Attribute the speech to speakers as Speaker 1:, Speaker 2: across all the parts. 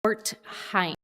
Speaker 1: Height.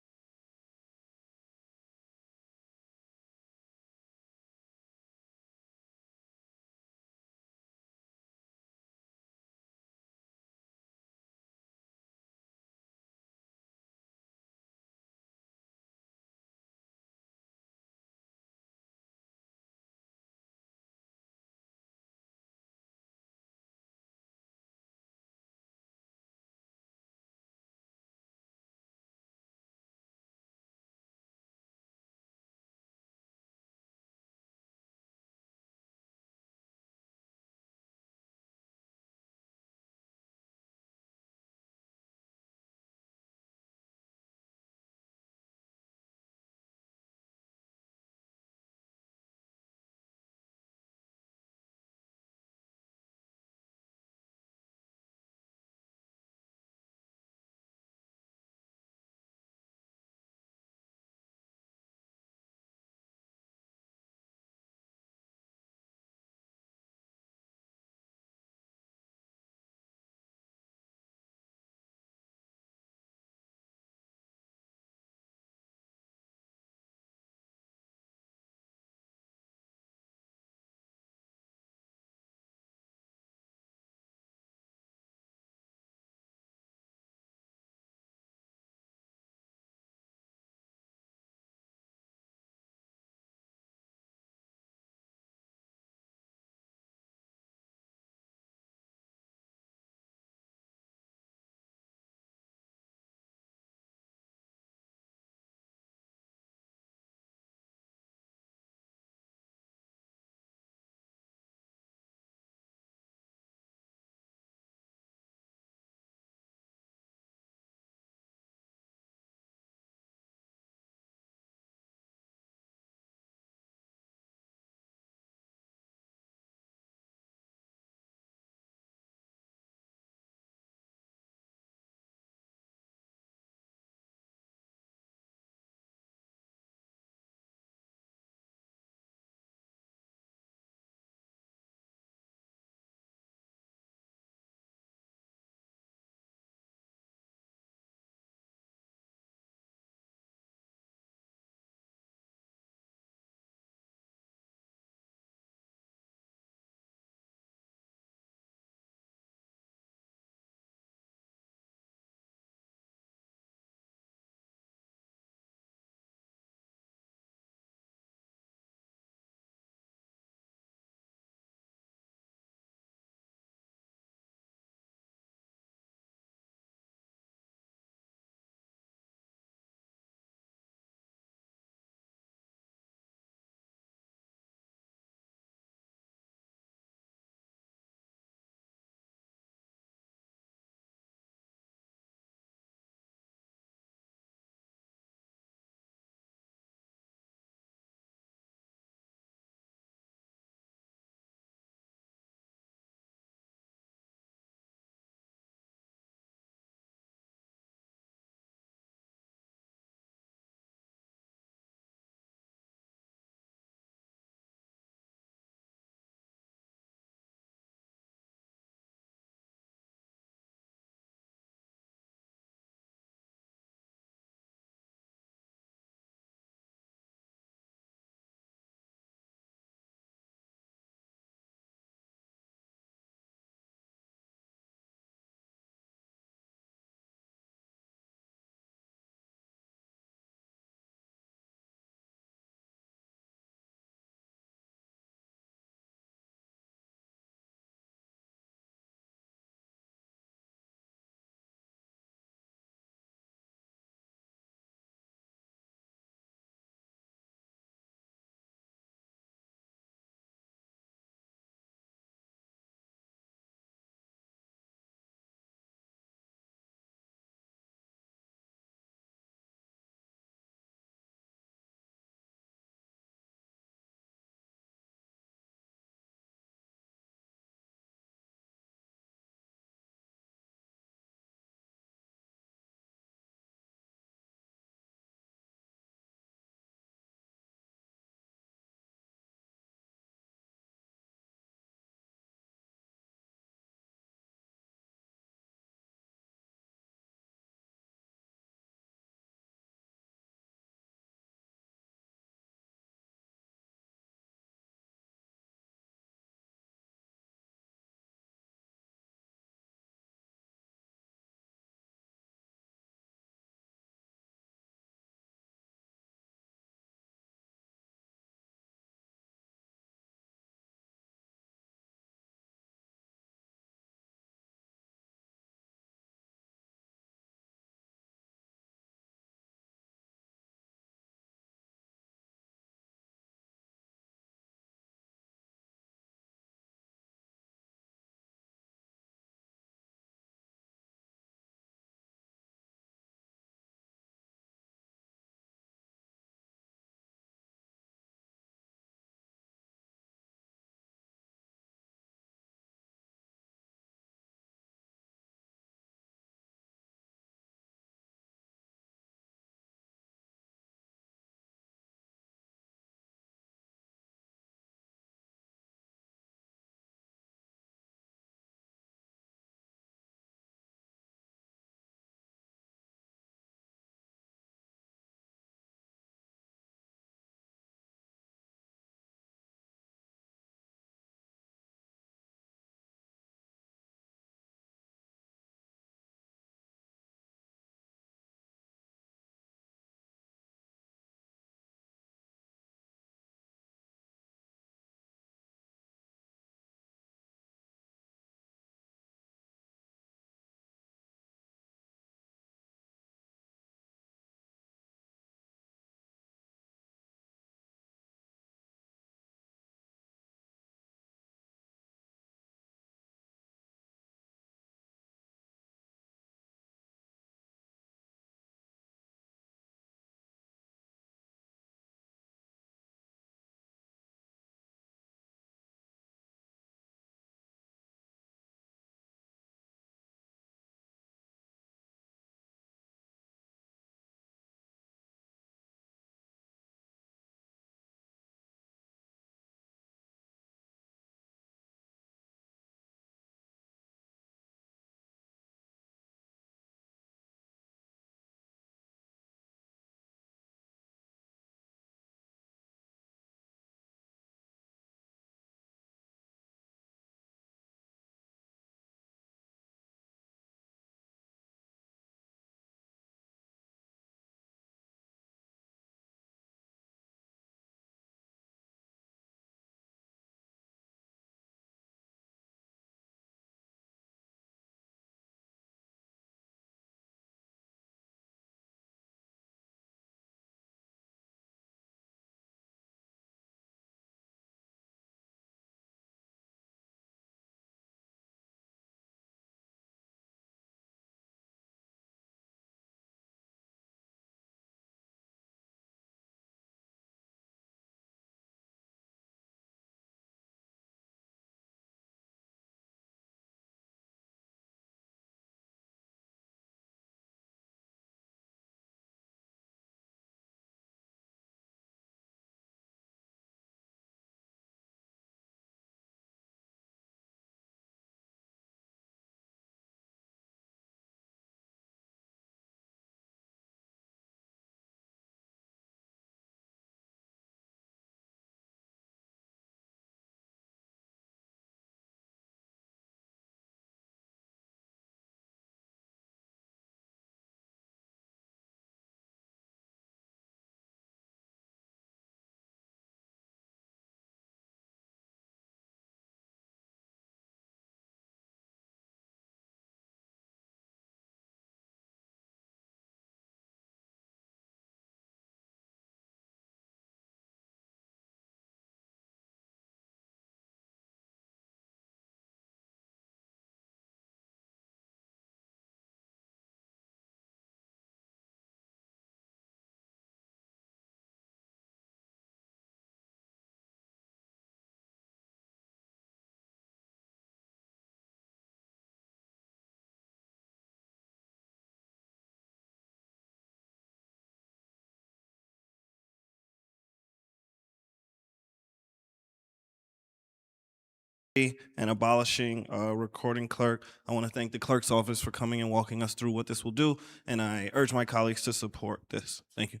Speaker 1: and abolishing recording clerk. I want to thank the clerk's office for coming and walking us through what this will do, and I urge my colleagues to support this. Thank you.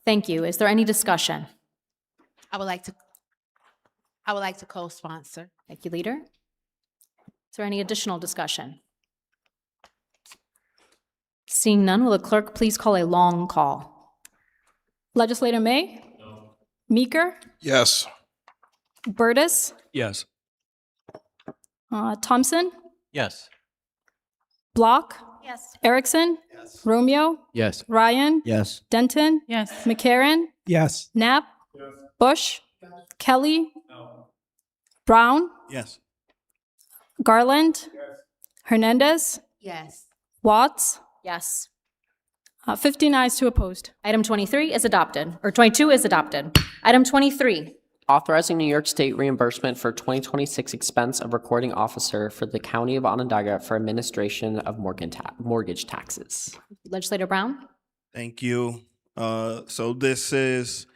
Speaker 2: Thank you. Is there any discussion?
Speaker 3: I would like to co-sponsor.
Speaker 2: Thank you, Leader. Is there any additional discussion? Seeing none, will the clerk please call a long call?
Speaker 4: Legislator May? No. Meeker?
Speaker 5: Yes.
Speaker 4: Burtis?
Speaker 5: Yes.
Speaker 4: Thompson?
Speaker 5: Yes.
Speaker 4: Block?
Speaker 3: Yes.
Speaker 4: Erickson?
Speaker 5: Yes.
Speaker 4: Romeo?
Speaker 5: Yes.
Speaker 4: Ryan?
Speaker 5: Yes.
Speaker 4: Denton?
Speaker 3: Yes.
Speaker 4: McCarran?
Speaker 5: Yes.
Speaker 4: Knapp? Bush? Kelly? Brown?
Speaker 1: Yes.
Speaker 4: Garland? Hernandez?
Speaker 3: Yes.
Speaker 4: Watts?
Speaker 2: Yes.
Speaker 4: 15 ayes to opposed.
Speaker 2: Item 23 is adopted, or 22 is adopted. Item 23,
Speaker 6: Authorizing New York State reimbursement for 2026 expense of recording officer for the County of Onondaga for administration of mortgage taxes.
Speaker 2: Legislator Brown.
Speaker 1: Thank you. So this is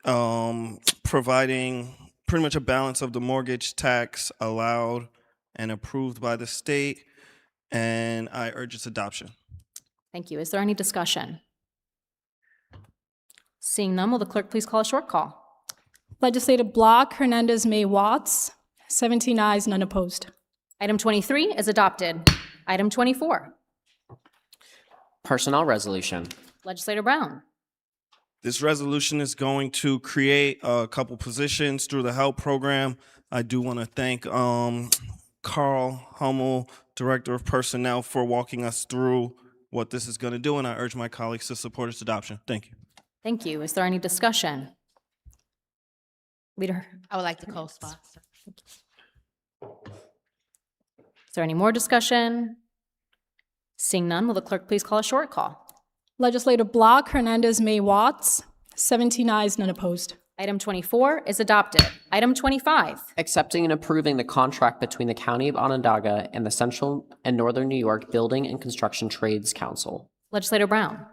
Speaker 1: providing pretty much a balance of the mortgage tax allowed and approved by the state, and I urge its adoption.
Speaker 2: Thank you. Is there any discussion? Seeing none, will the clerk please call a short call?
Speaker 4: Legislative Block, Hernandez, May, Watts. 17 ayes, none opposed.
Speaker 2: Item 23 is adopted. Item 24,
Speaker 6: Personnel resolution.
Speaker 2: Legislator Brown.
Speaker 1: This resolution is going to create a couple positions through the HELP program. I do want to thank Carl Hummel, Director of Personnel, for walking us through what this is going to do, and I urge my colleagues to support its adoption. Thank you.
Speaker 2: Thank you. Is there any discussion? Leader,
Speaker 3: I would like to co-sponsor.
Speaker 2: is there any more discussion? Seeing none, will the clerk please call a short call?
Speaker 4: Legislative Block, Hernandez, May, Watts. 17 ayes, none opposed.
Speaker 2: Item 24 is adopted. Item 25,
Speaker 6: Accepting and approving the contract between the County of Onondaga and the Central and Northern New York Building and Construction Trades Council.
Speaker 2: Legislator Brown.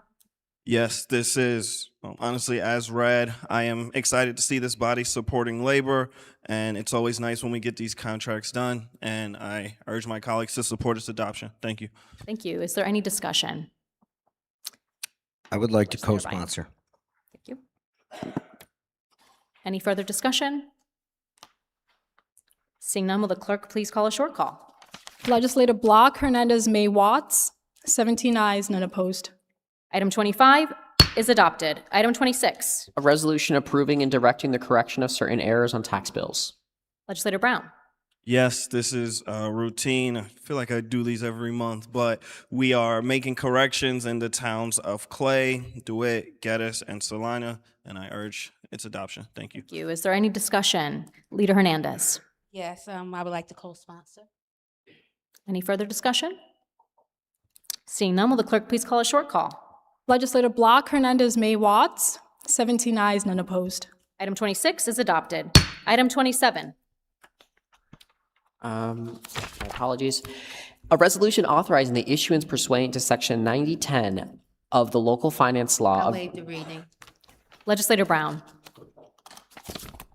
Speaker 1: Yes, this is honestly, as read, I am excited to see this body supporting labor, and it's always nice when we get these contracts done, and I urge my colleagues to support its adoption. Thank you.
Speaker 2: Thank you. Is there any discussion?
Speaker 5: I would like to
Speaker 2: Legislator Ryan.
Speaker 5: co-sponsor.
Speaker 2: Thank you. Any further discussion? Seeing none, will the clerk please call a short call?
Speaker 4: Legislative Block, Hernandez, May, Watts. 17 ayes, none opposed.
Speaker 2: Item 25 is adopted. Item 26,
Speaker 6: A resolution approving and directing the correction of certain errors on tax bills.
Speaker 2: Legislator Brown.
Speaker 1: Yes, this is routine. I feel like I do these every month, but we are making corrections in the towns of Clay, DeWitt, Geddes, and Salina, and I urge its adoption. Thank you.
Speaker 2: Thank you. Is there any discussion? Leader Hernandez.
Speaker 3: Yes, I would like to co-sponsor.
Speaker 2: Any further discussion? Seeing none, will the clerk please call a short call?
Speaker 4: Legislative Block, Hernandez, May, Watts. 17 ayes, none opposed.
Speaker 2: Item 26 is adopted. Item 27,
Speaker 6: My apologies. A resolution authorizing the issuance pursuant to Section 9010 of the local finance law
Speaker 3: I'll
Speaker 6: of
Speaker 3: waive the reading.
Speaker 2: Legislator Brown.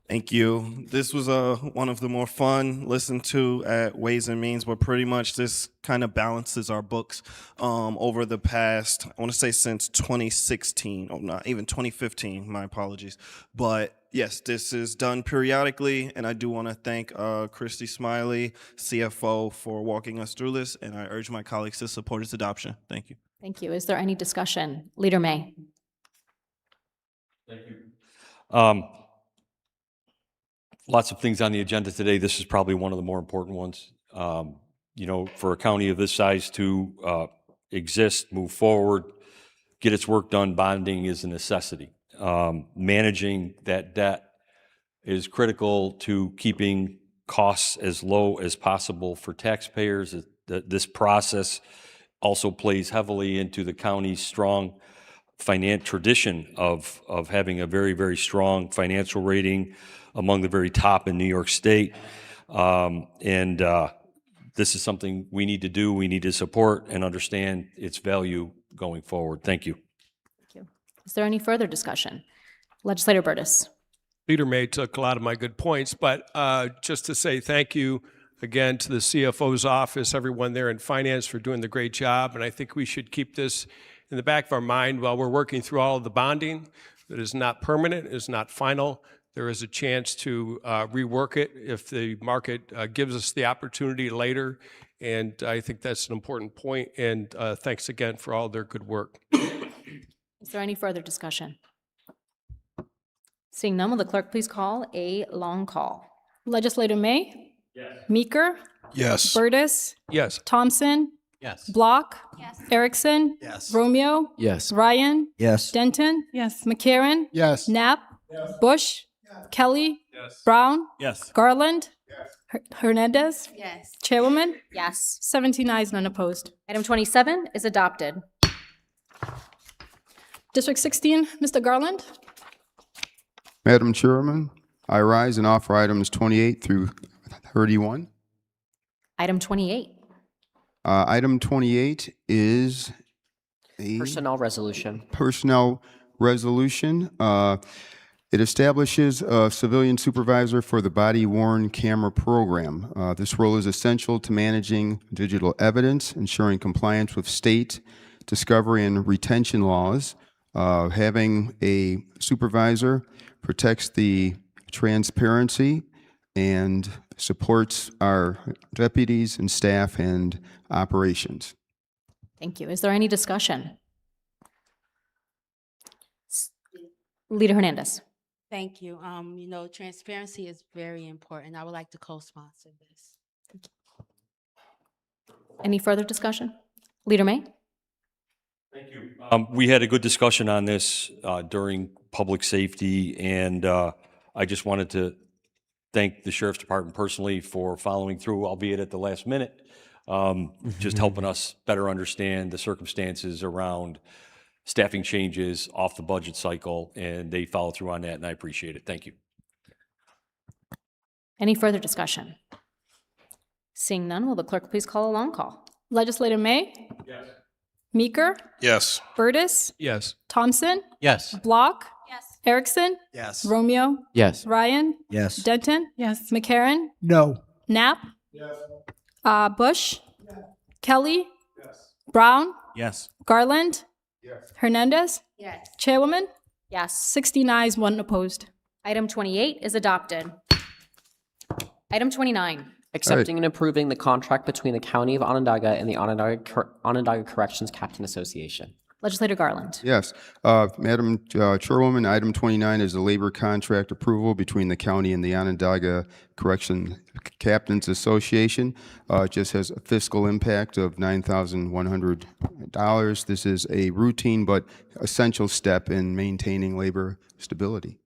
Speaker 1: Thank you. This was one of the more fun listened to at Ways and Means, but pretty much this kind of balances our books over the past, I want to say since 2016, or not even 2015, my apologies. But yes, this is done periodically, and I do want to thank Christy Smiley, CFO, for walking us through this, and I urge my colleagues to support its adoption. Thank you.
Speaker 2: Thank you. Is there any discussion? Leader May.
Speaker 7: Thank you. Lots of things on the agenda today. This is probably one of the more important ones. You know, for a county of this size to exist, move forward, get its work done, bonding is a necessity. Managing that debt is critical to keeping costs as low as possible for taxpayers. This process also plays heavily into the county's strong tradition of having a very, very strong financial rating among the very top in New York State. This is something we need to do. We need to support and understand its value going forward. Thank you.
Speaker 2: Thank you. Is there any further discussion? Legislator Burtis.
Speaker 8: Leader May took a lot of my good points, but just to say thank you again to the CFO's office, everyone there in finance for doing the great job. And I think we should keep this in the back of our mind while we're working through all of the bonding. That is not permanent, is not final. There is a chance to rework it if the market gives us the opportunity later. And I think that's an important point. And thanks again for all their good work.
Speaker 2: Is there any further discussion? Seeing none, will the clerk please call a long call?
Speaker 4: Legislator May? Meeker?
Speaker 5: Yes.
Speaker 4: Burtis?
Speaker 8: Yes.
Speaker 4: Thompson?
Speaker 5: Yes.
Speaker 4: Block? Erickson?
Speaker 5: Yes.
Speaker 4: Romeo?
Speaker 5: Yes.
Speaker 4: Ryan?
Speaker 5: Yes.
Speaker 4: Denton?
Speaker 3: Yes.
Speaker 4: McCarron?
Speaker 5: Yes.
Speaker 4: Knapp? Bush? Kelly? Brown?
Speaker 1: Yes.
Speaker 4: Garland? Hernandez?
Speaker 3: Yes.
Speaker 4: Chairwoman?
Speaker 2: Yes.
Speaker 4: 17 ayes, none opposed.
Speaker 2: Item 27 is adopted.
Speaker 4: District 16, Mr. Garland?
Speaker 9: Madam Chairwoman, I rise and offer items 28 through 31.
Speaker 2: Item 28.
Speaker 9: Item 28 is a
Speaker 6: Personnel resolution.
Speaker 9: personnel resolution. It establishes a civilian supervisor for the body-worn camera program. This role is essential to managing digital evidence, ensuring compliance with state discovery and retention laws. Having a supervisor protects the transparency and supports our deputies and staff and operations.
Speaker 2: Thank you. Is there any discussion? Leader Hernandez.
Speaker 3: Thank you. Transparency is very important. I would like to co-sponsor this.
Speaker 2: Any further discussion? Leader May?
Speaker 7: We had a good discussion on this during public safety, and I just wanted to thank the Sheriff's Department personally for following through, albeit at the last minute, just helping us better understand the circumstances around staffing changes off the budget cycle, and they followed through on that, and I appreciate it. Thank you.
Speaker 2: Any further discussion? Seeing none, will the clerk please call a long call?
Speaker 4: Legislator May? Yes. Meeker?
Speaker 5: Yes.
Speaker 4: Burtis?
Speaker 8: Yes.
Speaker 4: Thompson?
Speaker 5: Yes.
Speaker 4: Block? Yes. Erickson?
Speaker 5: Yes.
Speaker 4: Romeo?
Speaker 5: Yes.
Speaker 4: Ryan?
Speaker 5: Yes.
Speaker 4: Denton?
Speaker 3: Yes.
Speaker 4: McCarron?
Speaker 5: No.
Speaker 4: Knapp? Bush? Kelly? Brown?
Speaker 1: Yes.
Speaker 4: Garland? Hernandez?
Speaker 3: Yes.
Speaker 4: Chairwoman?
Speaker 2: Yes.
Speaker 4: 16 ayes, 1 opposed.
Speaker 2: Item 28 is adopted. Item 29.
Speaker 6: Accepting and approving the contract between the County of Onondaga and the Onondaga Corrections Captain Association.
Speaker 2: Legislator Garland.
Speaker 9: Yes. Madam Chairwoman, item 29 is the labor contract approval between the county and the Onondaga Correction Captains Association. It just has a fiscal impact of $9,100. This is a routine but essential step in maintaining labor stability.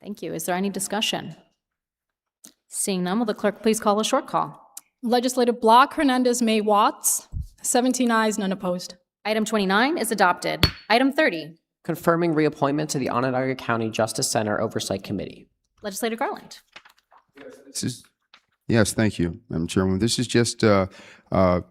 Speaker 2: Thank you. Is there any discussion? Seeing none, will the clerk please call a short call?
Speaker 4: Legislator Block, Hernandez, May, Watts. 17 ayes, none opposed.
Speaker 2: Item 29 is adopted. Item 30.
Speaker 6: Confirming reappointment to the Onondaga County Justice Center Oversight Committee.
Speaker 2: Legislator Garland.
Speaker 9: Yes, thank you, Madam Chairwoman. This is just a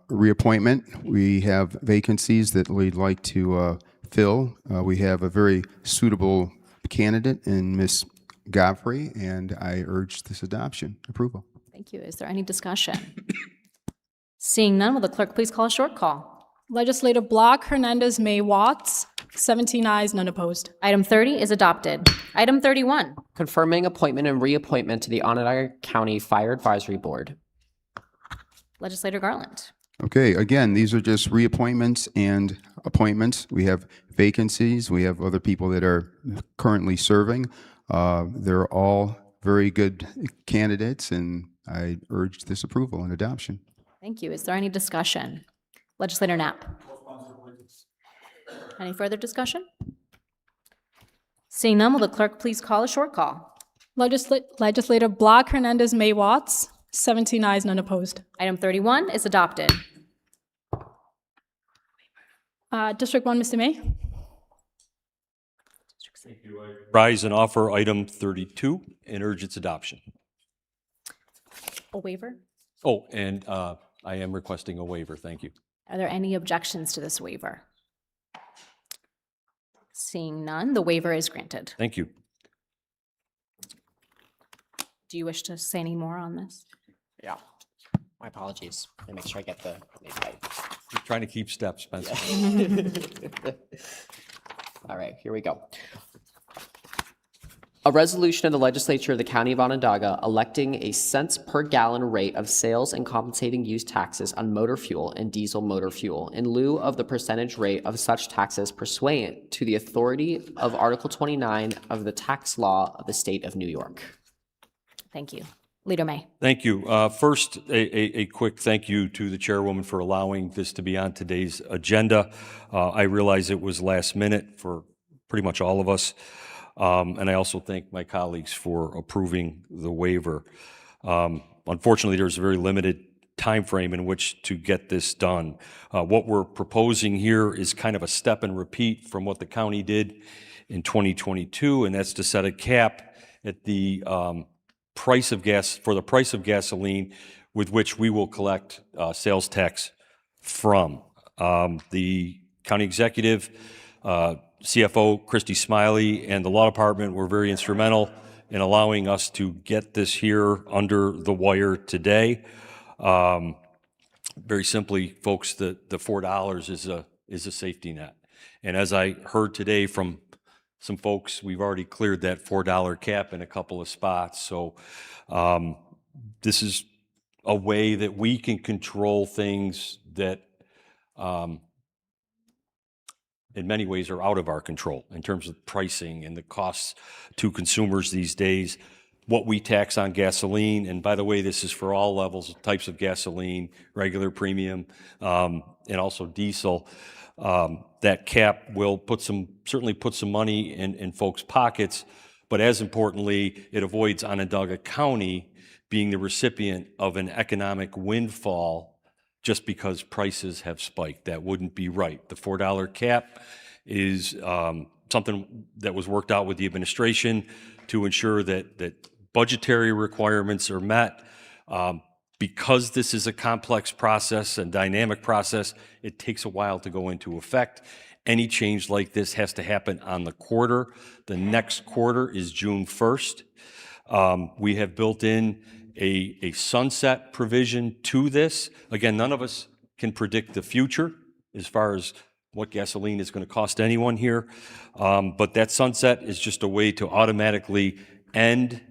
Speaker 9: reappointment. We have vacancies that we'd like to fill. We have a very suitable candidate in Ms. Godfrey, and I urge this approval.
Speaker 2: Thank you. Is there any discussion? Seeing none, will the clerk please call a short call?
Speaker 4: Legislator Block, Hernandez, May, Watts. 17 ayes, none opposed.
Speaker 2: Item 30 is adopted. Item 31.
Speaker 6: Confirming appointment and reappointment to the Onondaga County Fire Advisory Board.
Speaker 2: Legislator Garland.
Speaker 9: Okay, again, these are just reappointments and appointments. We have vacancies. We have other people that are currently serving. They're all very good candidates, and I urge this approval and adoption.
Speaker 2: Thank you. Is there any discussion? Legislator Knapp. Any further discussion? Seeing none, will the clerk please call a short call?
Speaker 4: Legislator Block, Hernandez, May, Watts. 17 ayes, none opposed.
Speaker 2: Item 31 is adopted.
Speaker 4: District 1, Mr. May.
Speaker 7: Rise and offer item 32 and urge its adoption.
Speaker 2: A waiver?
Speaker 7: Oh, and I am requesting a waiver. Thank you.
Speaker 2: Are there any objections to this waiver? Seeing none, the waiver is granted.
Speaker 7: Thank you.
Speaker 2: Do you wish to say any more on this?
Speaker 6: Yeah. My apologies. Let me make sure I get the name right.
Speaker 7: You're trying to keep steps, Spencer.
Speaker 6: All right, here we go. A resolution of the legislature of the county of Onondaga electing a cents per gallon rate of sales and compensating use taxes on motor fuel and diesel motor fuel in lieu of the percentage rate of such taxes pursuant to the authority of Article 29 of the tax law of the state of New York.
Speaker 2: Thank you. Leader May.
Speaker 7: Thank you. First, a quick thank you to the chairwoman for allowing this to be on today's agenda. I realize it was last minute for pretty much all of us. And I also thank my colleagues for approving the waiver. Unfortunately, there's a very limited time frame in which to get this done. What we're proposing here is kind of a step and repeat from what the county did in 2022, and that's to set a cap at the price of gas, for the price of gasoline with which we will collect sales tax from. The county executive, CFO Christy Smiley, and the law department were very instrumental in allowing us to get this here under the wire today. Very simply, folks, the $4 is a safety net. And as I heard today from some folks, we've already cleared that $4 cap in a couple of spots. So this is a way that we can control things that in many ways are out of our control in terms of pricing and the costs to consumers these days, what we tax on gasoline. And by the way, this is for all levels, types of gasoline, regular, premium, and also diesel. That cap will certainly put some money in folks' pockets, but as importantly, it avoids Onondaga County being the recipient of an economic windfall just because prices have spiked. That wouldn't be right. The $4 cap is something that was worked out with the administration to ensure that budgetary requirements are met. Because this is a complex process and dynamic process, it takes a while to go into effect. Any change like this has to happen on the quarter. The next quarter is June 1st. We have built in a sunset provision to this. Again, none of us can predict the future as far as what gasoline is going to cost anyone here. But that sunset is just a way to automatically end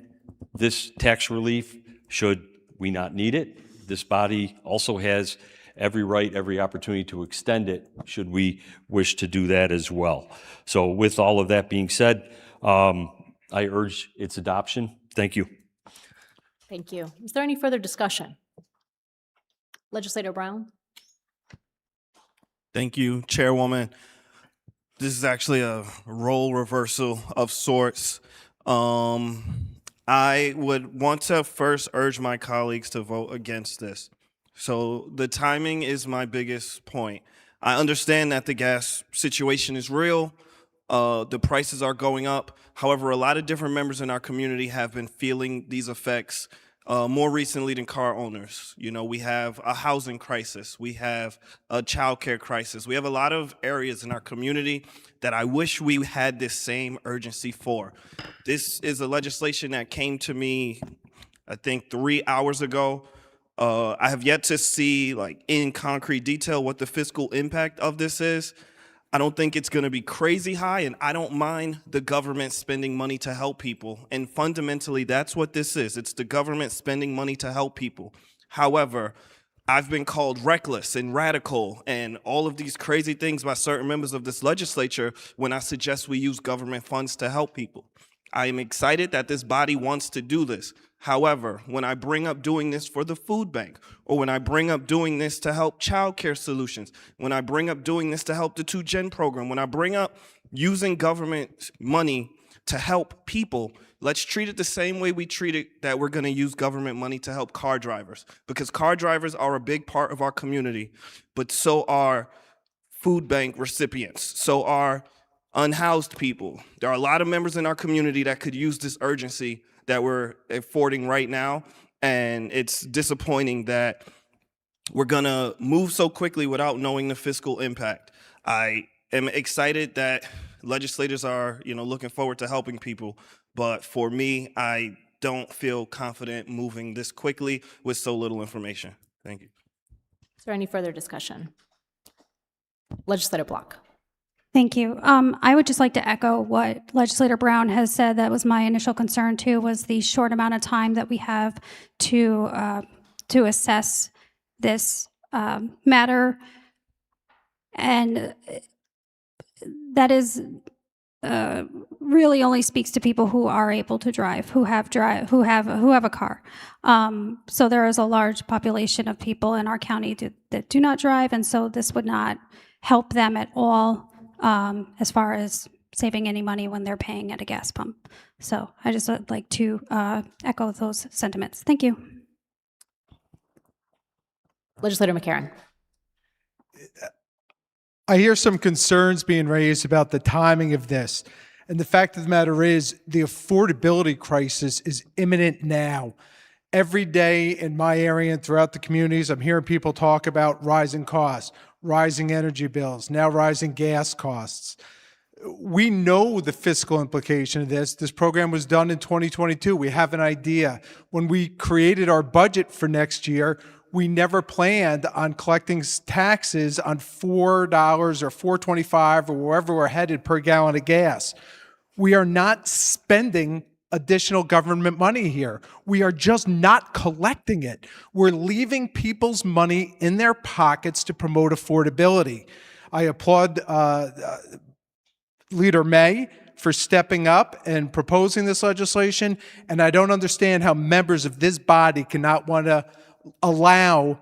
Speaker 7: this tax relief should we not need it. This body also has every right, every opportunity to extend it should we wish to do that as well. So with all of that being said, I urge its adoption. Thank you.
Speaker 2: Thank you. Is there any further discussion? Legislator Brown?
Speaker 1: Thank you, Chairwoman. This is actually a role reversal of sorts. I would want to first urge my colleagues to vote against this. So the timing is my biggest point. I understand that the gas situation is real. The prices are going up. However, a lot of different members in our community have been feeling these effects more recently than car owners. You know, we have a housing crisis. We have a childcare crisis. We have a lot of areas in our community that I wish we had this same urgency for. This is a legislation that came to me, I think, 3 hours ago. I have yet to see, like, in concrete detail what the fiscal impact of this is. I don't think it's going to be crazy high, and I don't mind the government spending money to help people. And fundamentally, that's what this is. It's the government spending money to help people. However, I've been called reckless and radical and all of these crazy things by certain members of this legislature when I suggest we use government funds to help people. I am excited that this body wants to do this. However, when I bring up doing this for the food bank, or when I bring up doing this to help childcare solutions, when I bring up doing this to help the 2Gen program, when I bring up using government money to help people, let's treat it the same way we treat it that we're going to use government money to help car drivers, because car drivers are a big part of our community, but so are food bank recipients, so are unhoused people. There are a lot of members in our community that could use this urgency that we're affording right now, and it's disappointing that we're gonna move so quickly without knowing the fiscal impact. I am excited that legislators are, looking forward to helping people, but for me, I don't feel confident moving this quickly with so little information. Thank you.
Speaker 2: Is there any further discussion? Legislator Block.
Speaker 10: Thank you. I would just like to echo what Legislator Brown has said. That was my initial concern too, was the short amount of time that we have to assess this matter. And that is really only speaks to people who are able to drive, who have a car. So there is a large population of people in our county that do not drive, and so this would not help them at all as far as saving any money when they're paying at a gas pump. So I just would like to echo those sentiments. Thank you.
Speaker 2: Legislator McCarron.
Speaker 11: I hear some concerns being raised about the timing of this. And the fact of the matter is, the affordability crisis is imminent now. Every day in my area and throughout the communities, I'm hearing people talk about rising costs, rising energy bills, now rising gas costs. We know the fiscal implication of this. This program was done in 2022. We have an idea. When we created our budget for next year, we never planned on collecting taxes on $4 or $4.25 or wherever we're headed per gallon of gas. We are not spending additional government money here. We are just not collecting it. We're leaving people's money in their pockets to promote affordability. I applaud Leader May for stepping up and proposing this legislation, and I don't understand how members of this body cannot want to allow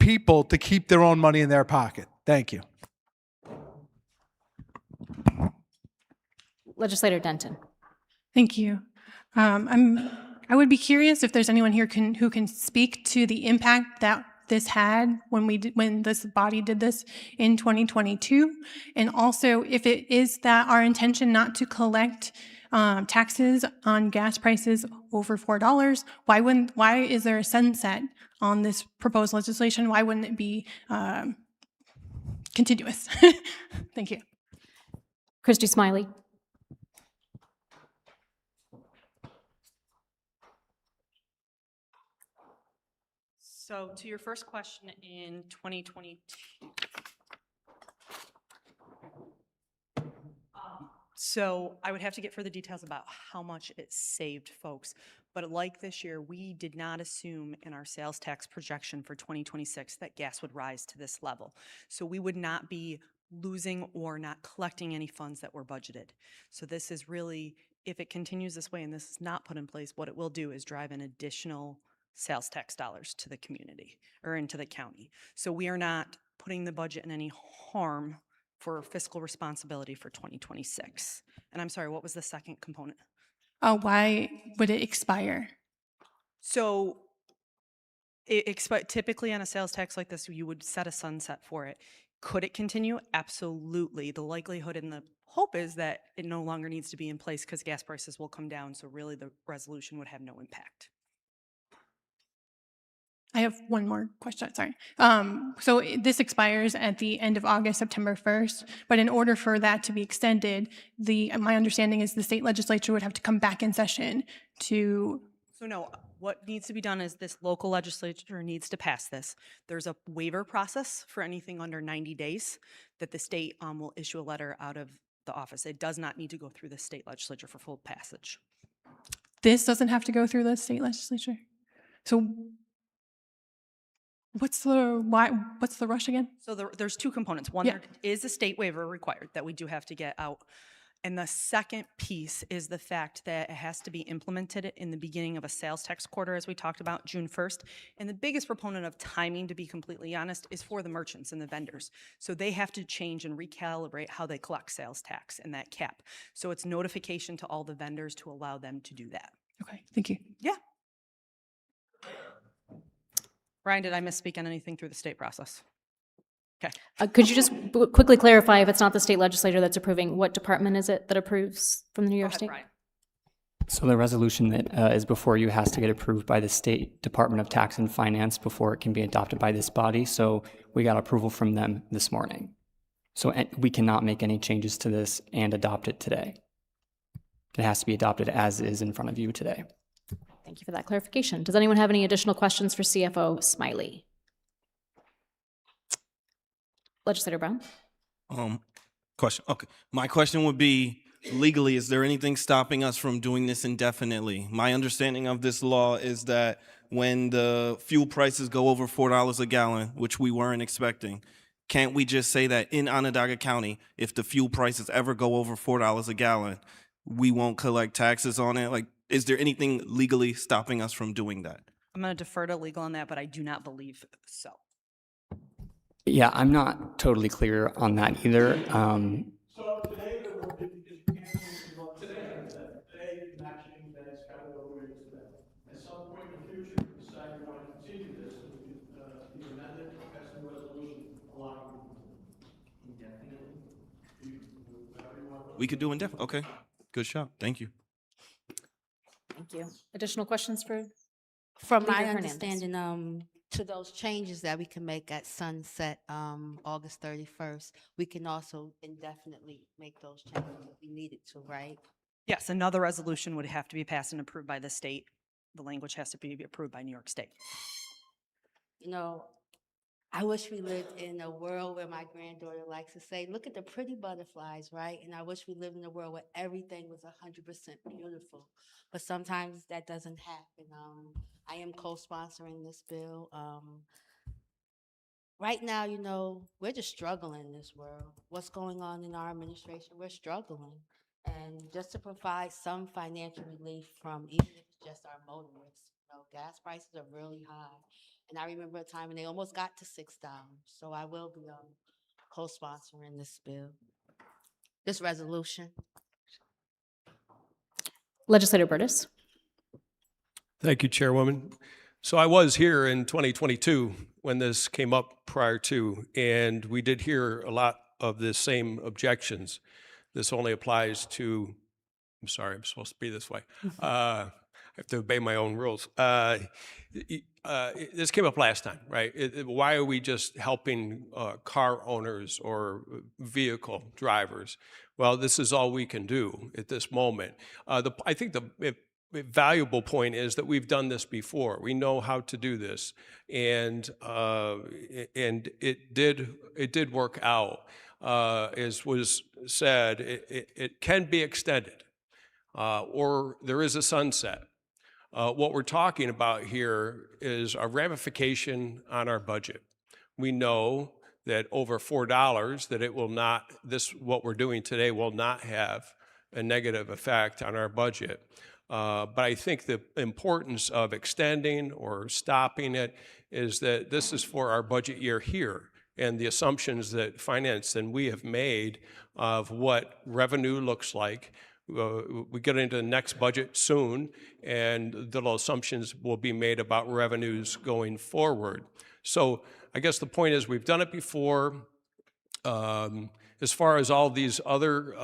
Speaker 11: people to keep their own money in their pocket. Thank you.
Speaker 2: Legislator Denton.
Speaker 4: Thank you. I would be curious if there's anyone here who can speak to the impact that this had when this body did this in 2022, and also if it is that our intention not to collect taxes on gas prices over $4. Why is there a sunset on this proposed legislation? Why wouldn't it be continuous? Thank you.
Speaker 2: Christy Smiley.
Speaker 12: So to your first question, in 2022, so I would have to get further details about how much it saved folks. But like this year, we did not assume in our sales tax projection for 2026 that gas would rise to this level. So we would not be losing or not collecting any funds that were budgeted. So this is really, if it continues this way and this is not put in place, what it will do is drive an additional sales tax dollars to the community or into the county. So we are not putting the budget in any harm for fiscal responsibility for 2026. And I'm sorry, what was the second component?
Speaker 4: Why would it expire?
Speaker 12: So typically on a sales tax like this, you would set a sunset for it. Could it continue? Absolutely. The likelihood and the hope is that it no longer needs to be in place because gas prices will come down. So really the resolution would have no impact.
Speaker 4: I have one more question, sorry. So this expires at the end of August, September 1st, but in order for that to be extended, my understanding is the state legislature would have to come back in session to...
Speaker 12: So no, what needs to be done is this local legislature needs to pass this. There's a waiver process for anything under 90 days that the state will issue a letter out of the office. It does not need to go through the state legislature for full passage.
Speaker 4: This doesn't have to go through the state legislature? So what's the rush again?
Speaker 12: So there's two components. One, there is a state waiver required that we do have to get out. And the second piece is the fact that it has to be implemented in the beginning of a sales tax quarter, as we talked about, June 1st. And the biggest proponent of timing, to be completely honest, is for the merchants and the vendors. So they have to change and recalibrate how they collect sales tax and that cap. So it's notification to all the vendors to allow them to do that.
Speaker 4: Okay, thank you.
Speaker 12: Yeah. Ryan, did I misspeak on anything through the state process? Okay.
Speaker 2: Could you just quickly clarify, if it's not the state legislature that's approving, what department is it that approves from the New York State?
Speaker 12: Ryan.
Speaker 13: So the resolution that is before you has to get approved by the State Department of Tax and Finance before it can be adopted by this body. So we got approval from them this morning. So we cannot make any changes to this and adopt it today. It has to be adopted as is in front of you today.
Speaker 2: Thank you for that clarification. Does anyone have any additional questions for CFO Smiley? Legislator Brown?
Speaker 1: Question. Okay. My question would be, legally, is there anything stopping us from doing this indefinitely? My understanding of this law is that when the fuel prices go over $4 a gallon, which we weren't expecting, can't we just say that in Onondaga County, if the fuel prices ever go over $4 a gallon, we won't collect taxes on it? Like, is there anything legally stopping us from doing that?
Speaker 12: I'm going to defer to legal on that, but I do not believe so.
Speaker 13: Yeah, I'm not totally clear on that either.
Speaker 1: We could do indefinite. Okay. Good shot. Thank you.
Speaker 2: Thank you. Additional questions for?
Speaker 3: From
Speaker 2: Leader
Speaker 3: my
Speaker 2: Hernandez.
Speaker 3: understanding, to those changes that we can make at sunset, August 31st, we can also indefinitely make those changes if we needed to, right?
Speaker 12: Yes, another resolution would have to be passed and approved by the state. The language has to be approved by New York State.
Speaker 3: You know, I wish we lived in a world where my granddaughter likes to say, look at the pretty butterflies, right? And I wish we lived in a world where everything was 100% beautiful. But sometimes that doesn't happen. I am co-sponsoring this bill. Right now, you know, we're just struggling in this world. What's going on in our administration? We're struggling. And just to provide some financial relief from, even if it's just our motorists, you know, gas prices are really high. And I remember a time when they almost got to $6. So I will be co-sponsoring this bill, this resolution.
Speaker 2: Legislator Burtis?
Speaker 8: Thank you, Chairwoman. So I was here in 2022 when this came up prior to, and we did hear a lot of the same objections. This only applies to, I'm sorry, I'm supposed to be this way. I have to obey my own rules. This came up last time, right? Why are we just helping car owners or vehicle drivers? Well, this is all we can do at this moment. I think the valuable point is that we've done this before. We know how to do this, and it did work out. As was said, it can be extended, or there is a sunset. What we're talking about here is a ramification on our budget. We know that over $4, that it will not, what we're doing today will not have a negative effect on our budget. But I think the importance of extending or stopping it is that this is for our budget year here, and the assumptions that finance and we have made of what revenue looks like. We get into the next budget soon, and the assumptions will be made about revenues going forward. So I guess the point is we've done it before. As far as all these other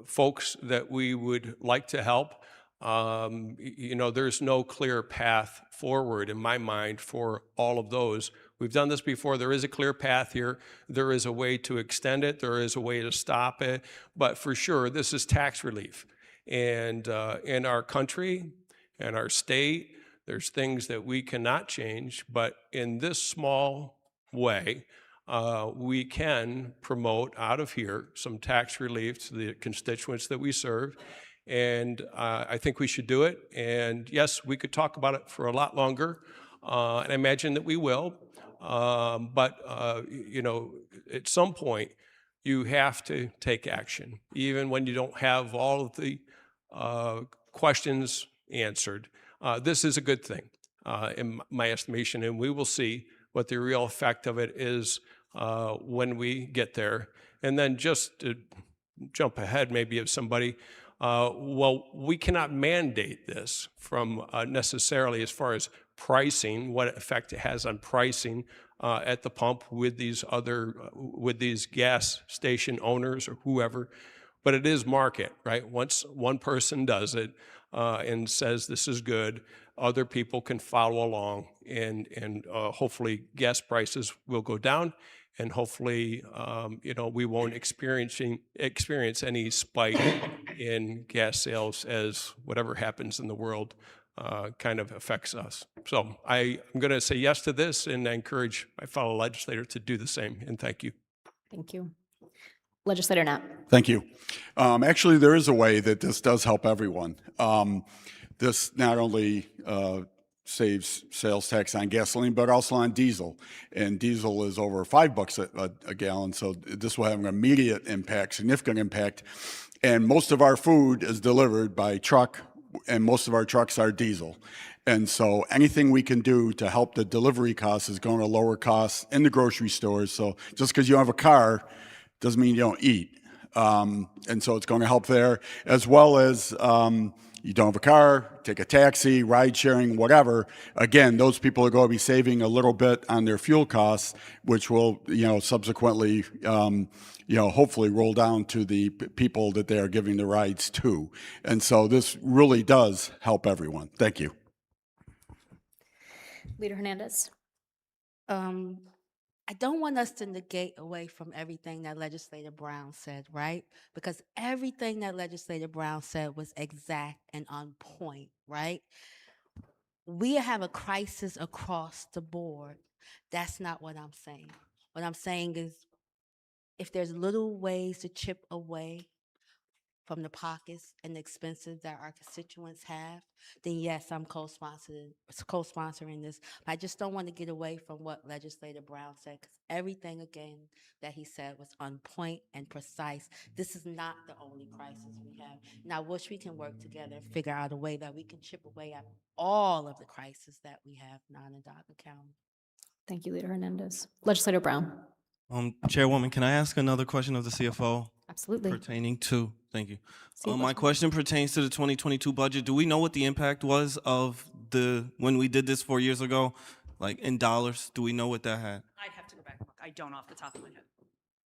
Speaker 8: folks that we would like to help, you know, there's no clear path forward in my mind for all of those. We've done this before. There is a clear path here. There is a way to extend it. There is a way to stop it. But for sure, this is tax relief. And in our country and our state, there's things that we cannot change. But in this small way, we can promote out of here some tax relief to the constituents that we serve. And I think we should do it. And yes, we could talk about it for a lot longer. And I imagine that we will. But you know, at some point, you have to take action, even when you don't have all of the questions answered. This is a good thing, in my estimation, and we will see what the real effect of it is when we get there. And then just to jump ahead maybe of somebody, well, we cannot mandate this from necessarily as far as pricing, what effect it has on pricing at the pump with these gas station owners or whoever, but it is market, right? Once one person does it and says this is good, other people can follow along, and hopefully gas prices will go down, and hopefully you know, we won't experience any spike in gas sales as whatever happens in the world kind of affects us. So I'm going to say yes to this and encourage my fellow legislator to do the same, and thank you.
Speaker 2: Thank you. Legislator Knapp.
Speaker 14: Thank you. Actually, there is a way that this does help everyone. This not only saves sales tax on gasoline, but also on diesel. And diesel is over $5 a gallon, so this will have an immediate impact, significant impact. And most of our food is delivered by truck, and most of our trucks are diesel. And so anything we can do to help the delivery costs is going to lower costs in the grocery stores. So just because you have a car doesn't mean you don't eat. And so it's going to help there, as well as you don't have a car, take a taxi, ride sharing, whatever. Again, those people are going to be saving a little bit on their fuel costs, which will, subsequently, hopefully roll down to the people that they are giving the rides to. And so this really does help everyone. Thank you.
Speaker 2: Leader Hernandez.
Speaker 3: I don't want us to negate away from everything that Legislator Brown said, right? Because everything that Legislator Brown said was exact and on point, right? We have a crisis across the board. That's not what I'm saying. What I'm saying is if there's little ways to chip away from the pockets and the expenses that our constituents have, then yes, I'm co-sponsoring this. But I just don't want to get away from what Legislator Brown said, because everything, again, that he said was on point and precise. This is not the only crisis we have. And I wish we can work together and figure out a way that we can chip away at all of the crises that we have in Onondaga County.
Speaker 2: Thank you, Leader Hernandez. Legislator Brown.
Speaker 1: Chairwoman, can I ask another question of the CFO?
Speaker 2: Absolutely.
Speaker 1: Pertaining to, thank you. My question pertains to the 2022 budget. Do we know what the impact was of when we did this 4 years ago? Like in dollars, do we know what that had?
Speaker 12: I'd have to go back and look. I don't off the top of my head.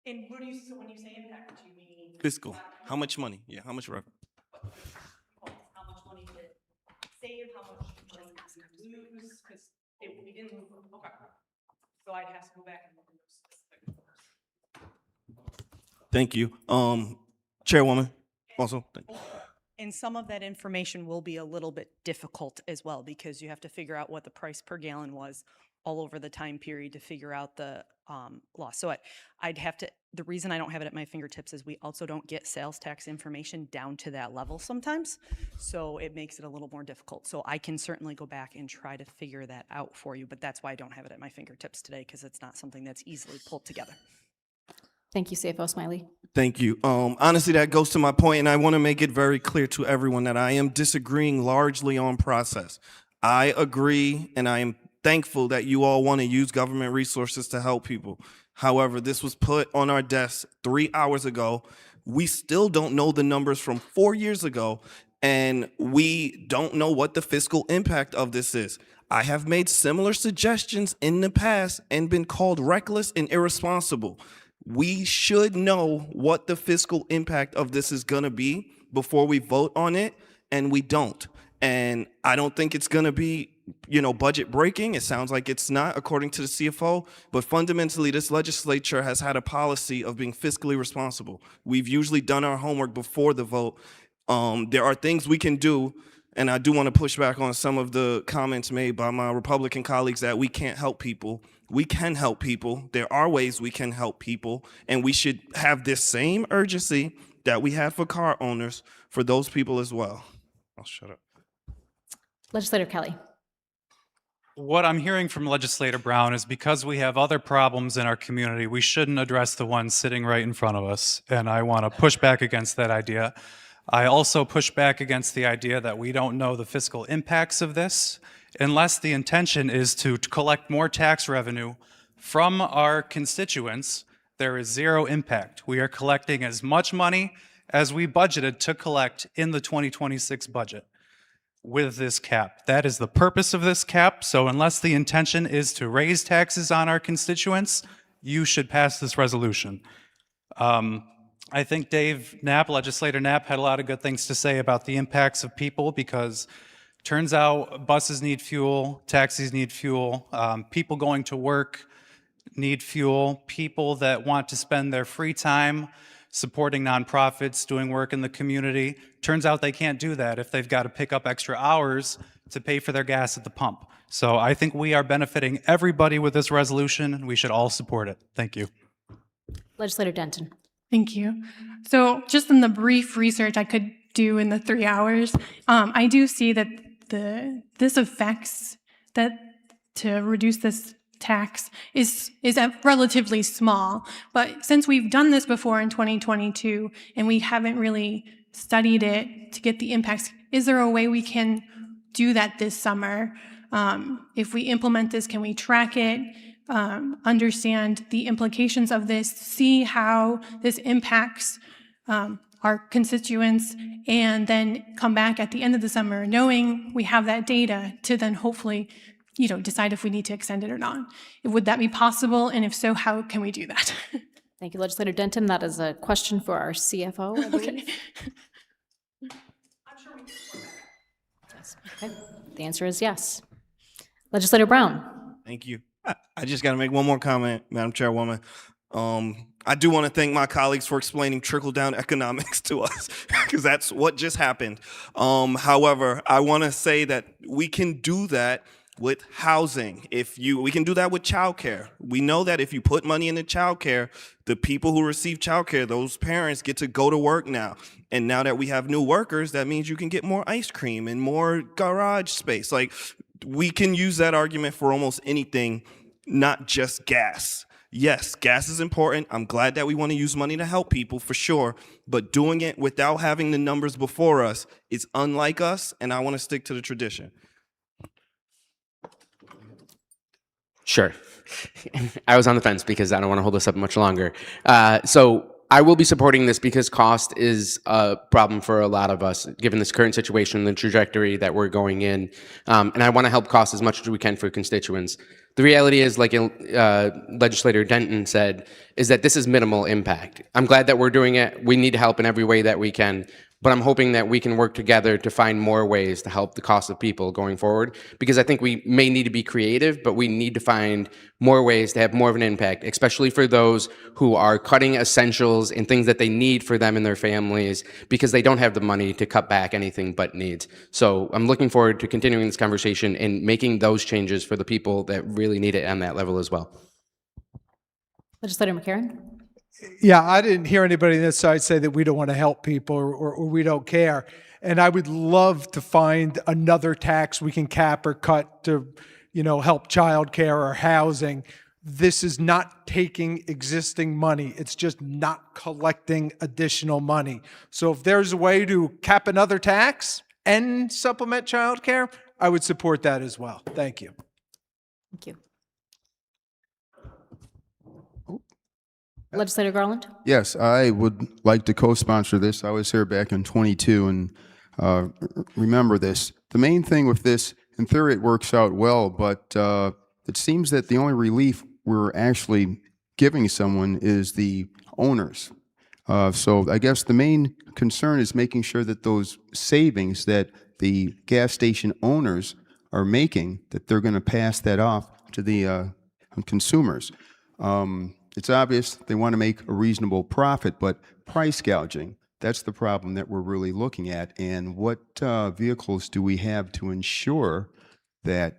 Speaker 12: And what do you, so when you say impact, do you mean?
Speaker 1: Fiscal. How much money? Yeah, how much revenue?
Speaker 12: How much money did it save? How much money did we lose? Because we didn't lose. Okay. So I'd have to go back and look at those specific numbers.
Speaker 1: Thank you. Chairwoman, also. Thank you.
Speaker 12: And some of that information will be a little bit difficult as well, because you have to figure out what the price per gallon was all over the time period to figure out the loss. So I'd have to, the reason I don't have it at my fingertips is we also don't get sales tax information down to that level sometimes. So it makes it a little more difficult. So I can certainly go back and try to figure that out for you, but that's why I don't have it at my fingertips today, because it's not something that's easily pulled together.
Speaker 2: Thank you, CFO Smiley.
Speaker 1: Thank you. Honestly, that goes to my point, and I want to make it very clear to everyone that I am disagreeing largely on process. I agree, and I am thankful that you all want to use government resources to help people. However, this was put on our desk 3 hours ago. We still don't know the numbers from 4 years ago, and we don't know what the fiscal impact of this is. I have made similar suggestions in the past and been called reckless and irresponsible. We should know what the fiscal impact of this is going to be before we vote on it, and we don't. And I don't think it's going to be, budget breaking. It sounds like it's not, according to the CFO, but fundamentally, this legislature has had a policy of being fiscally responsible. We've usually done our homework before the vote. There are things we can do, and I do want to push back on some of the comments made by my Republican colleagues that we can't help people. We can help people. There are ways we can help people, and we should have this same urgency that we had for car owners for those people as well. I'll shut up.
Speaker 2: Legislator Kelly.
Speaker 15: What I'm hearing from Legislator Brown is because we have other problems in our community, we shouldn't address the ones sitting right in front of us, and I want to push back against that idea. I also push back against the idea that we don't know the fiscal impacts of this, unless the intention is to collect more tax revenue from our constituents. There is zero impact. We are collecting as much money as we budgeted to collect in the 2026 budget with this cap. That is the purpose of this cap. So unless the intention is to raise taxes on our constituents, you should pass this resolution. I think Legislator Knapp had a lot of good things to say about the impacts of people, because turns out buses need fuel, taxis need fuel, people going to work need fuel, people that want to spend their free time supporting nonprofits, doing work in the community. Turns out they can't do that if they've got to pick up extra hours to pay for their gas at the pump. So I think we are benefiting everybody with this resolution, and we should all support it. Thank you.
Speaker 2: Legislator Denton.
Speaker 4: Thank you. So just in the brief research I could do in the 3 hours, I do see that this affects that to reduce this tax is relatively small. But since we've done this before in 2022 and we haven't really studied it to get the impacts, is there a way we can do that this summer? If we implement this, can we track it? Understand the implications of this, see how this impacts our constituents, and then come back at the end of the summer knowing we have that data to then hopefully, decide if we need to extend it or not. Would that be possible? And if so, how can we do that?
Speaker 2: Thank you, Legislator Denton. That is a question for our CFO, I believe.
Speaker 4: Okay.
Speaker 2: Yes. Okay. The answer is yes. Legislator Brown.
Speaker 1: Thank you. I just got to make one more comment, Madam Chairwoman. I do want to thank my colleagues for explaining trickle-down economics to us, because that's what just happened. However, I want to say that we can do that with housing. We can do that with childcare. We know that if you put money into childcare, the people who receive childcare, those parents get to go to work now. And now that we have new workers, that means you can get more ice cream and more garage space. Like, we can use that argument for almost anything, not just gas. Yes, gas is important. I'm glad that we want to use money to help people, for sure. But doing it without having the numbers before us is unlike us, and I want to stick to the tradition.
Speaker 16: Sure. I was on the fence because I don't want to hold this up much longer. So I will be supporting this because cost is a problem for a lot of us, given this current situation, the trajectory that we're going in. And I want to help cost as much as we can for constituents. The reality is, like Legislator Denton said, is that this is minimal impact. I'm glad that we're doing it. We need help in every way that we can. But I'm hoping that we can work together to find more ways to help the cost of people going forward, because I think we may need to be creative, but we need to find more ways to have more of an impact, especially for those who are cutting essentials and things that they need for them and their families because they don't have the money to cut back anything but needs. So I'm looking forward to continuing this conversation and making those changes for the people that really need it on that level as well.
Speaker 2: Legislator McCarron.
Speaker 11: Yeah, I didn't hear anybody on this side say that we don't want to help people or we don't care. And I would love to find another tax we can cap or cut to, help childcare or housing. This is not taking existing money. It's just not collecting additional money. So if there's a way to cap another tax and supplement childcare, I would support that as well. Thank you.
Speaker 2: Thank you. Legislator Garland.
Speaker 9: Yes, I would like to co-sponsor this. I was here back in 22 and remember this. The main thing with this, in theory, it works out well, but it seems that the only relief we're actually giving someone is the owners. So I guess the main concern is making sure that those savings that the gas station owners are making, that they're going to pass that off to the consumers. It's obvious they want to make a reasonable profit, but price gouging, that's the problem that we're really looking at. And what vehicles do we have to ensure that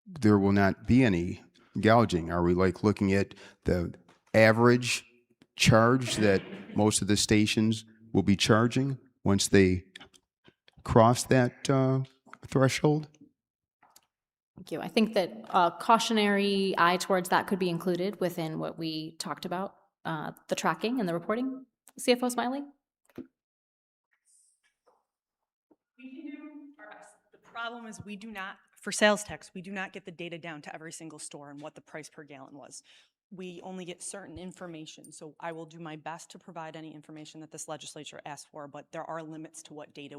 Speaker 9: there will not be any gouging? Are we looking at the average charge that most of the stations will be charging once they cross that threshold?
Speaker 2: Thank you. I think that a cautionary eye towards that could be included within what we talked about, the tracking and the reporting. CFO Smiley?
Speaker 12: We can do our best. The problem is for sales tax, we do not get the data down to every single store and what the price per gallon was. We only get certain information. So I will do my best to provide any information that this legislature asks for, but there are limits to what data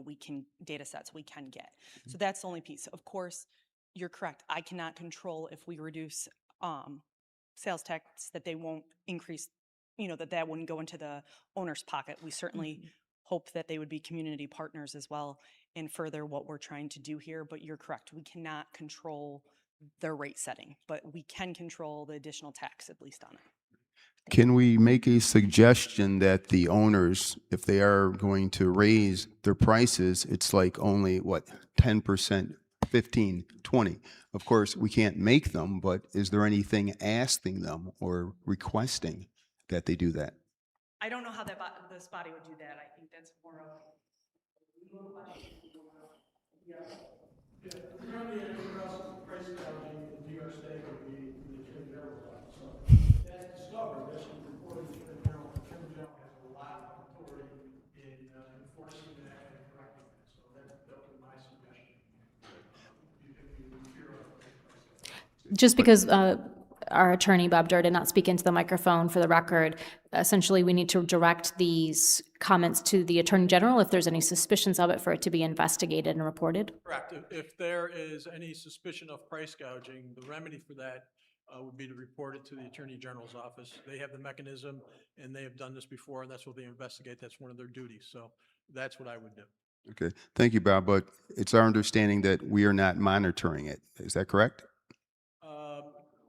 Speaker 12: sets we can get. So that's the only piece. Of course, you're correct. I cannot control if we reduce sales tax that they won't increase, that wouldn't go into the owner's pocket. We certainly hope that they would be community partners as well and further what we're trying to do here. But you're correct. We cannot control their rate setting, but we can control the additional tax, at least on it.
Speaker 9: Can we make a suggestion that the owners, if they are going to raise their prices, it's like only, what, 10%, 15, 20? Of course, we can't make them, but is there anything asking them or requesting that they do that?
Speaker 12: I don't know how this body would do that. I think that's more of.
Speaker 2: Just because our attorney, Bob Durr, did not speak into the microphone for the record, essentially, we need to direct these comments to the Attorney General if there's any suspicions of it for it to be investigated and reported.
Speaker 17: Correct. If there is any suspicion of price gouging, the remedy for that would be to report it to the Attorney General's office. They have the mechanism, and they have done this before, and that's what they investigate. That's one of their duties. So that's what I would do.
Speaker 9: Okay, thank you, Bob, but it's our understanding that we are not monitoring it. Is that correct?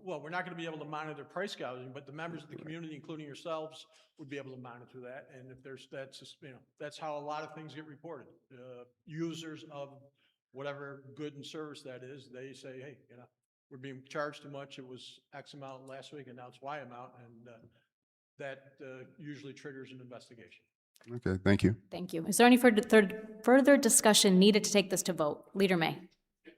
Speaker 17: Well, we're not going to be able to monitor price gouging, but the members of the community, including yourselves, would be able to monitor that. And if there's, that's just, that's how a lot of things get reported. Users of whatever good and service that is, they say, hey, we're being charged too much. It was X amount last week, and now it's Y amount, and that usually triggers an investigation.
Speaker 9: Okay, thank you.
Speaker 2: Thank you. Is there any further discussion needed to take this to vote? Leader May.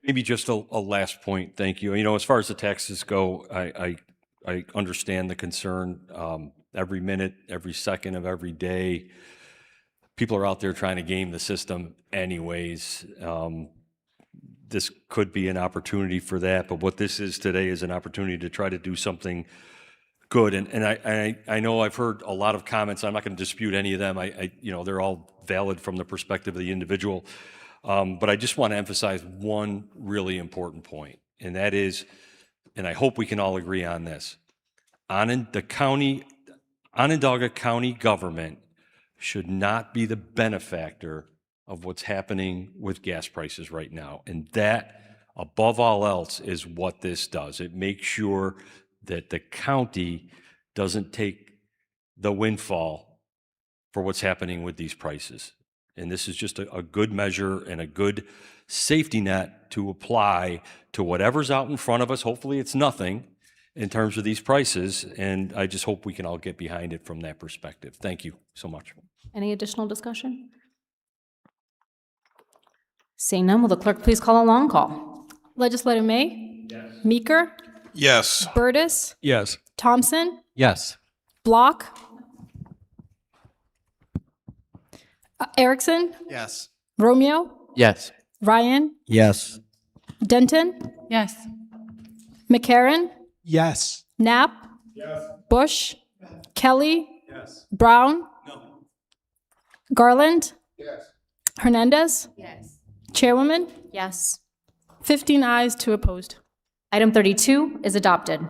Speaker 7: Maybe just a last point, thank you. As far as the taxes go, I understand the concern. Every minute, every second of every day, people are out there trying to game the system anyways. This could be an opportunity for that, but what this is today is an opportunity to try to do something good. And I know I've heard a lot of comments. I'm not going to dispute any of them. They're all valid from the perspective of the individual. But I just want to emphasize one really important point, and that is, and I hope we can all agree on this, Onondaga County government should not be the benefactor of what's happening with gas prices right now. And that, above all else, is what this does. It makes sure that the county doesn't take the windfall for what's happening with these prices. And this is just a good measure and a good safety net to apply to whatever's out in front of us. Hopefully it's nothing in terms of these prices, and I just hope we can all get behind it from that perspective. Thank you so much.
Speaker 2: Any additional discussion? Seeing none, will the clerk please call a long call?
Speaker 18: Legislator May? Yes. Meeker?
Speaker 1: Yes.
Speaker 18: Burtis?
Speaker 8: Yes.
Speaker 18: Thompson?
Speaker 5: Yes.
Speaker 18: Block? Erickson?
Speaker 5: Yes.
Speaker 18: Romeo?
Speaker 16: Yes.
Speaker 18: Ryan?
Speaker 5: Yes.
Speaker 18: Denton?
Speaker 4: Yes.
Speaker 18: McCarron?
Speaker 11: Yes.
Speaker 18: Knapp? Yes. Bush? Kelly?
Speaker 17: Yes.
Speaker 18: Brown?
Speaker 17: No.
Speaker 18: Garland?
Speaker 17: Yes.
Speaker 18: Hernandez?
Speaker 3: Yes.
Speaker 18: Chairwoman?
Speaker 2: Yes.
Speaker 18: 15 ayes, 2 opposed.
Speaker 2: Item 32 is adopted.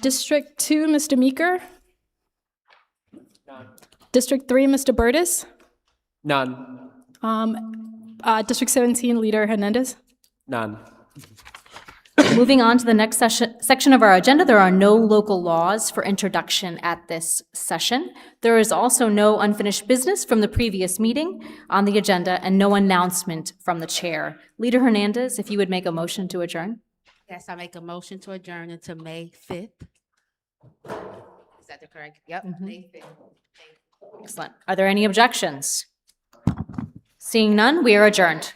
Speaker 18: District 2, Mr. Meeker? District 3, Mr. Burtis?
Speaker 6: None.
Speaker 18: District 17, Leader Hernandez?
Speaker 6: None.
Speaker 2: Moving on to the next section of our agenda, there are no local laws for introduction at this session. There is also no unfinished business from the previous meeting on the agenda and no announcement from the chair. Leader Hernandez, if you would make a motion to adjourn.
Speaker 3: Yes, I make a motion to adjourn until May 5th. Is that the correct? Yep, May 5th.
Speaker 2: Excellent. Are there any objections? Seeing none, we are adjourned.